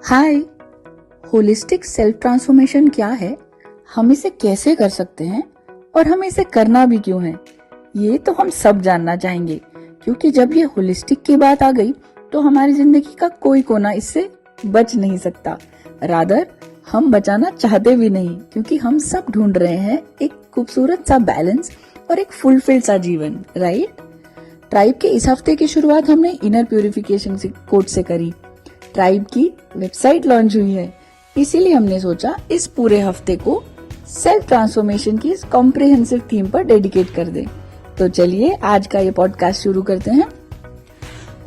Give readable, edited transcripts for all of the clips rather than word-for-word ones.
हाय, holistic self transformation क्या है, हम इसे कैसे कर सकते हैं और हमें इसे करना भी क्यों है, ये तो हम सब जानना चाहेंगे। क्योंकि जब ये होलिस्टिक की बात आ गई तो हमारी जिंदगी का कोई कोना इससे बच नहीं सकता। रादर हम बचाना चाहते भी नहीं, क्योंकि हम सब ढूंढ रहे हैं एक खूबसूरत सा बैलेंस और एक फुलफिल्ड सा जीवन, राइट? ट्राइब के इस हफ्ते की शुरुआत हमने इनर प्यूरिफिकेशन कोट से करी। ट्राइब की वेबसाइट लॉन्च हुई है, इसीलिए हमने सोचा इस पूरे हफ्ते को सेल्फ ट्रांसफॉर्मेशन की इस कॉम्प्रिहेंसिव थीम पर डेडिकेट कर दें। तो चलिए आज का ये पॉडकास्ट शुरू करते हैं।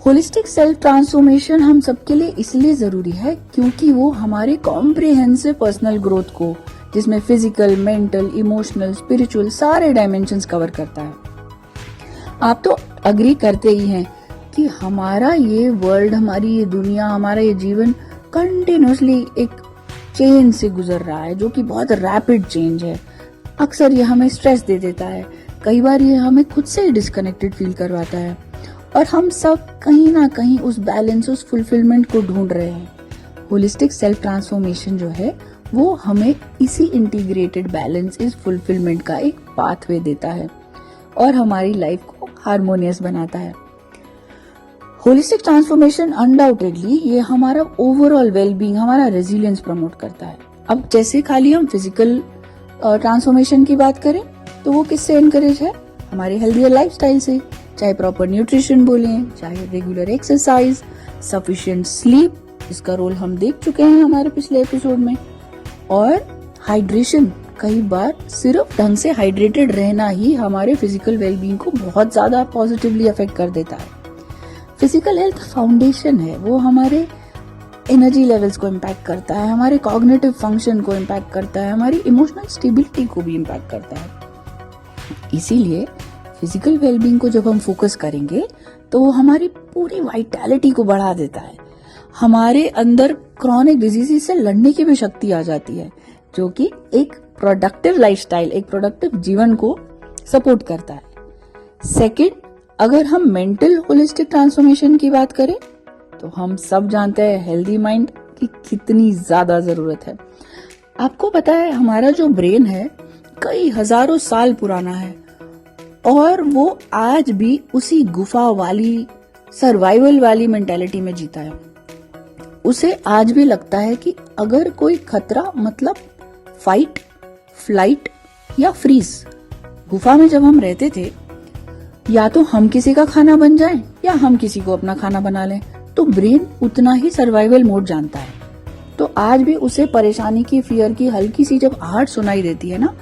होलिस्टिक सेल्फ ट्रांसफॉर्मेशन हम सबके लिए इसलिए जरूरी है क्योंकि वो हमारे कॉम्प्रिहेंसिव पर्सनल ग्रोथ को, जिसमें फिजिकल, मेंटल, इमोशनल, स्पिरिचुअल सारे डायमेंशंस कवर करता है। आप तो अग्री करते ही हैं कि हमारा ये वर्ल्ड, हमारी ये दुनिया, हमारा ये जीवन कंटिन्यूसली एक चेंज से गुजर रहा है, जो कि बहुत रैपिड चेंज है। अक्सर ये हमें स्ट्रेस दे देता है, कई बार ये हमें खुद से ही डिस्कनेक्टेड फील करवाता है, और हम सब कहीं ना कहीं उस बैलेंस, उस फुलफिलमेंट को ढूंढ रहे हैं। होलिस्टिक सेल्फ ट्रांसफॉर्मेशन जो है वो हमें इसी इंटीग्रेटेड बैलेंस, इस फुलफिलमेंट का एक पाथवे देता है और हमारी लाइफ को हार्मोनियस बनाता है। होलिस्टिक ट्रांसफॉर्मेशन अनडाउटेडली ये हमारा ओवरऑल वेलबींग, हमारा रेजिलियंस प्रमोट करता है। अब जैसे खाली हम फिजिकल ट्रांसफॉर्मेशन की बात करें तो वो किससे एनकरेज है? हमारे हेल्दियर लाइफस्टाइल से, चाहे प्रॉपर न्यूट्रिशन बोलें, चाहे रेगुलर एक्सरसाइज, सफिशिएंट स्लीप, इसका रोल हम देख चुके हैं हमारे पिछले एपिसोड में, और हाइड्रेशन। कई बार सिर्फ ढंग से हाइड्रेटेड रहना ही हमारे फिजिकल वेलबींग को बहुत ज्यादा पॉजिटिवली अफेक्ट कर देता है। फिजिकल हेल्थ फाउंडेशन है, वो हमारे एनर्जी लेवल्स को इम्पैक्ट करता है, हमारे कॉग्निटिव फंक्शन को इम्पैक्ट करता है, हमारी इमोशनल स्टेबिलिटी को भी इम्पैक्ट करता है। इसीलिए फिजिकल वेलबींग को जब हम फोकस करेंगे तो वो हमारी पूरी वाइटैलिटी को बढ़ा देता है। हमारे अंदर क्रॉनिक डिजीज से लड़ने की भी शक्ति आ जाती है, जो कि एक प्रोडक्टिव लाइफस्टाइल, एक प्रोडक्टिव जीवन को सपोर्ट करता है। सेकंड, अगर हम मेंटल होलिस्टिक ट्रांसफॉर्मेशन की बात करें तो हम सब जानते हैं हेल्दी माइंड की कितनी ज्यादा जरूरत है। आपको पता है हमारा जो ब्रेन है कई हजारों साल पुराना है, और वो आज भी उसी गुफा वाली, सर्वाइवल वाली मेंटालिटी में जीता है। उसे आज भी लगता है कि अगर कोई खतरा, मतलब फाइट, फ्लाइट या फ्रीज। गुफा में जब हम रहते थे, या तो हम किसी का खाना बन जाएं या हम किसी को अपना खाना बना लें, तो ब्रेन उतना ही सर्वाइवल मोड जानता है। तो आज भी उसे परेशानी की, फियर की हल्की सी जब आहट सुनाई देती है ना,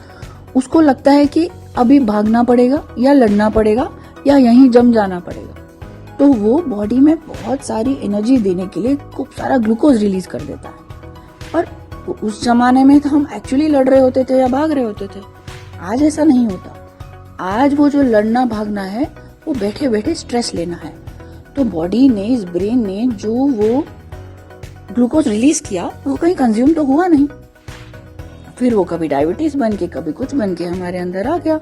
उसको लगता है कि अभी भागना पड़ेगा या लड़ना पड़ेगा या यहीं जम जाना पड़ेगा। तो वो बॉडी में बहुत सारी एनर्जी देने के लिए खूब सारा ग्लूकोज रिलीज कर देता है। और उस जमाने में तो हम एक्चुअली लड़ रहे होते थे या भाग रहे होते थे। आज ऐसा नहीं होता। आज वो जो लड़ना भागना है वो बैठे बैठे स्ट्रेस लेना है। तो बॉडी ने, इस ब्रेन ने जो वो ग्लूकोज रिलीज किया वो कहीं कंज्यूम तो हुआ नहीं, फिर वो कभी डायबिटीज बन के, कभी कुछ बन के हमारे अंदर आ गया।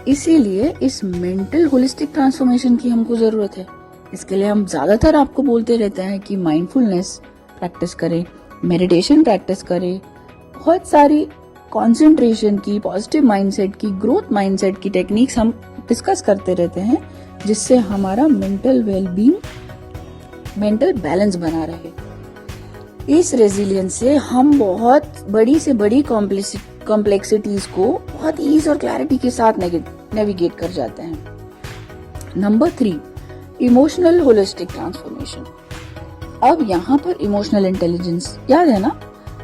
इसीलिए इस मेंटल होलिस्टिक ट्रांसफॉर्मेशन की हमको जरूरत है। इसके लिए हम ज्यादातर आपको बोलते रहते हैं कि माइंडफुलनेस प्रैक्टिस करें, मेडिटेशन प्रैक्टिस करें, बहुत सारी कंसंट्रेशन की, पॉजिटिव माइंडसेट की, ग्रोथ माइंडसेट की टेक्निक्स हम डिस्कस करते रहते हैं, जिससे हमारा मेंटल वेलबींग, मेंटल बैलेंस बना रहे। इस रेजिलियंस से हम बहुत बड़ी से बड़ी कॉम्प्लेक्सिटीज को बहुत ईज और क्लैरिटी के साथ नेविगेट कर जाते हैं। Number 3, emotional holistic transformation. अब यहाँ पर इमोशनल इंटेलिजेंस, याद है ना,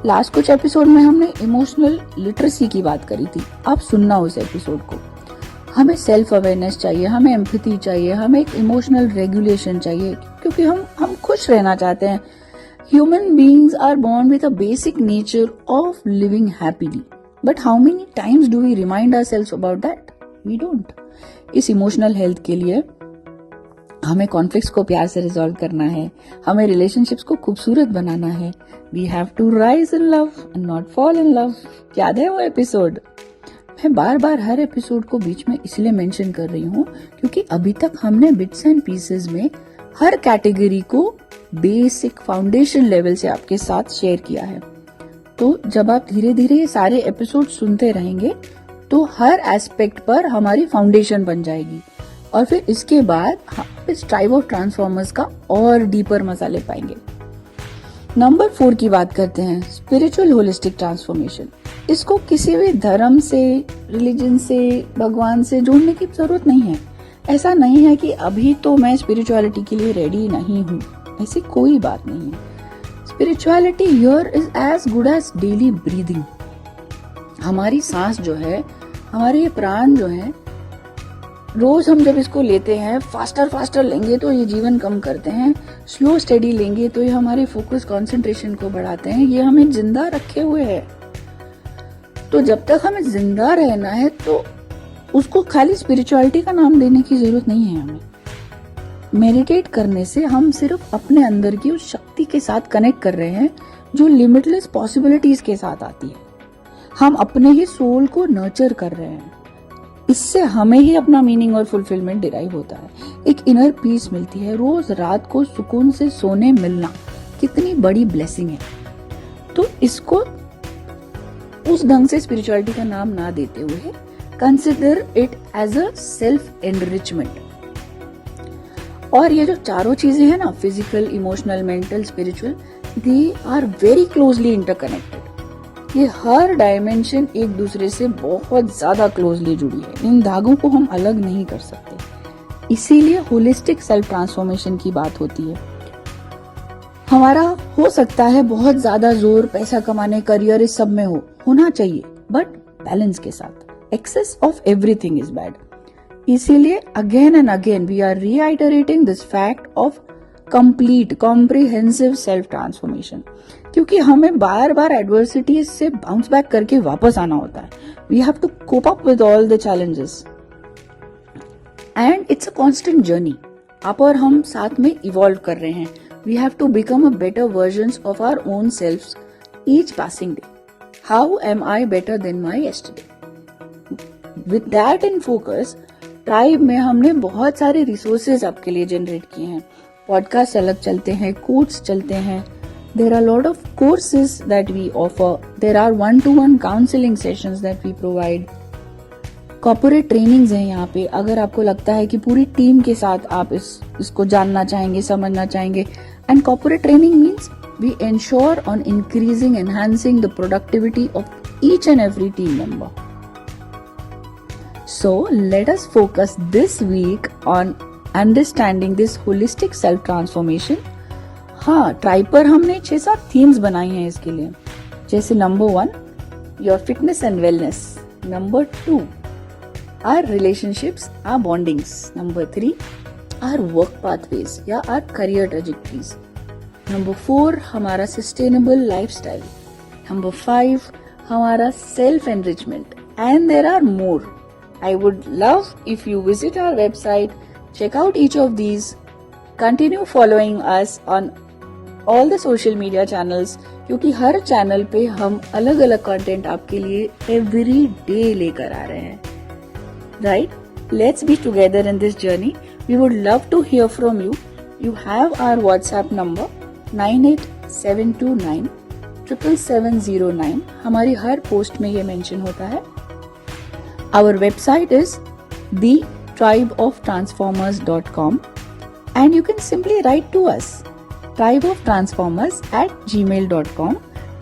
लास्ट कुछ एपिसोड में हमने इमोशनल लिटरेसी की बात करी थी। आप सुनना उस एपिसोड को। हमें सेल्फ अवेयरनेस चाहिए, हमें एम्पैथी चाहिए, हमें एक इमोशनल रेगुलेशन चाहिए, क्योंकि हम खुश रहना चाहते हैं। Human beings are born with a basic nature of living happily, but how many times do we remind ourselves about that? We don't. इस इमोशनल हेल्थ के लिए हमें कॉन्फ्लिक्ट्स को प्यार से रिजॉल्व करना है, हमें रिलेशनशिप्स को खूबसूरत बनाना है। We have to rise in love and not fall in love. याद है वो एपिसोड? मैं बार बार हर एपिसोड को बीच में इसलिए मेंशन कर रही हूँ क्योंकि अभी तक हमने बिट्स एंड पीसेस में हर कैटेगरी को बेसिक फाउंडेशन लेवल से आपके साथ शेयर किया है। तो जब आप धीरे धीरे ये सारे एपिसोड सुनते रहेंगे तो हर एस्पेक्ट पर हमारी फाउंडेशन बन जाएगी और फिर इसके बाद हम इस ट्राइब ऑफ ट्रांसफॉर्मर्स का और डीपर मजा ले पाएंगे। नंबर 4 की बात करते हैं, स्पिरिचुअल होलिस्टिक ट्रांसफॉर्मेशन। इसको किसी भी धर्म से, रिलीजन से, भगवान से जोड़ने की जरूरत नहीं है। ऐसा नहीं है कि अभी तो मैं स्पिरिचुअलिटी के लिए रेडी नहीं हूँ, ऐसी कोई बात नहीं है। Spirituality here is as good as daily breathing. हमारी सांस जो है, हमारे ये प्राण जो है, रोज हम जब इसको लेते हैं, फास्टर लेंगे तो ये जीवन कम करते हैं, स्लो स्टेडी लेंगे तो ये हमारे फोकस कंसंट्रेशन को बढ़ाते हैं, ये हमें जिंदा रखे हुए है। तो जब तक हमें जिंदा रहना है तो उसको खाली स्पिरिचुअलिटी का नाम देने की जरूरत नहीं है। हमें मेडिटेट करने से हम सिर्फ अपने अंदर की उस शक्ति के साथ कनेक्ट कर रहे हैं जो लिमिटलेस पॉसिबिलिटीज के साथ आती है। हम अपने ही सोल को नर्चर कर रहे हैं। इससे हमें ही अपना मीनिंग और फुलफिलमेंट डिराइव होता है, एक इनर पीस मिलती है। रोज रात को सुकून से सोने मिलना कितनी बड़ी ब्लेसिंग है। तो इसको उस ढंग से स्पिरिचुअलिटी का नाम ना देते हुए consider it as a self enrichment. और ये जो चारों चीजें हैं ना, physical, emotional, mental, spiritual, they are very closely interconnected. ये हर डायमेंशन एक दूसरे से बहुत ज्यादा क्लोजली जुड़ी है। इन धागों को हम अलग नहीं कर सकते। इसीलिए होलिस्टिक सेल्फ ट्रांसफॉर्मेशन की बात होती है। हमारा हो सकता है बहुत ज्यादा जोर पैसा कमाने, करियर, इस सब में होना चाहिए, बट बैलेंस के साथ। Excess of everything is bad. इसीलिए again and again we are reiterating this fact of complete comprehensive self transformation, क्योंकि हमें बार बार एडवर्सिटीज से बाउंस बैक करके वापस आना होता है। We have to cope up with all the challenges and it's a constant journey. आप और हम साथ में इवॉल्व कर रहे हैं। We have to become a better versions of our own selves each passing day. How am I better than my yesterday? With that in focus, tribe में हमने बहुत सारे रिसोर्सेज आपके लिए जनरेट किए हैं। पॉडकास्ट अलग चलते हैं, कोर्स चलते हैं, there are a lot of courses that we offer, there are one-to-one counseling sessions that we provide, corporate trainings हैं यहाँ पे। अगर आपको लगता है कि पूरी टीम के साथ आप इसको जानना चाहेंगे, समझना चाहेंगे, and corporate training means we ensure on increasing, enhancing the productivity of each and every team member. So let us focus this week on understanding this holistic self transformation. हाँ, ट्राइब पर हमने 6-7 थीम्स बनाई हैं इसके लिए, जैसे number 1 your fitness and wellness, number 2 our relationships, our bondings, number 3 our work pathways या our career trajectories, number 4 हमारा सस्टेनेबल लाइफस्टाइल, नंबर 5 हमारा self enrichment, and there are more. I would love if you visit our website, check out each of these, continue following us on all the social media channels, क्योंकि हर channel पे हम अलग अलग content आपके लिए every day लेकर आ रहे हैं. Right? Let's be together in this journey. We would love to hear from you. You have our WhatsApp number 98729 77709. हमारी हर पोस्ट में ये मेंशन होता है. Our website is thetribeoftransformers.com and you can simply write to us tribeoftransformers@gmail.com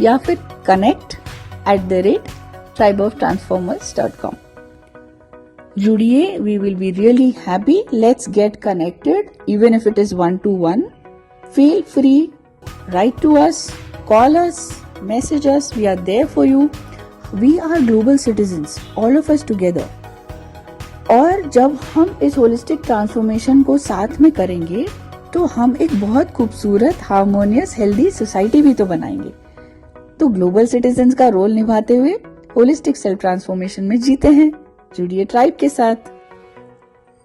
या फिर connect@tribeoftransformers.com. जुड़िए, we will be really happy. Let's get connected, even if it is 1-to-1. Feel free, write to us, call us, message us. We are there for you. We are global citizens, all of us together. और जब हम इस holistic transformation को साथ में करेंगे तो हम एक बहुत खूबसूरत, हार्मोनियस, हेल्दी सोसाइटी भी तो बनाएंगे. तो ग्लोबल सिटीजन्स का रोल निभाते हुए होलिस्टिक सेल्फ ट्रांसफॉर्मेशन में जीते हैं. जुड़िए ट्राइब के साथ.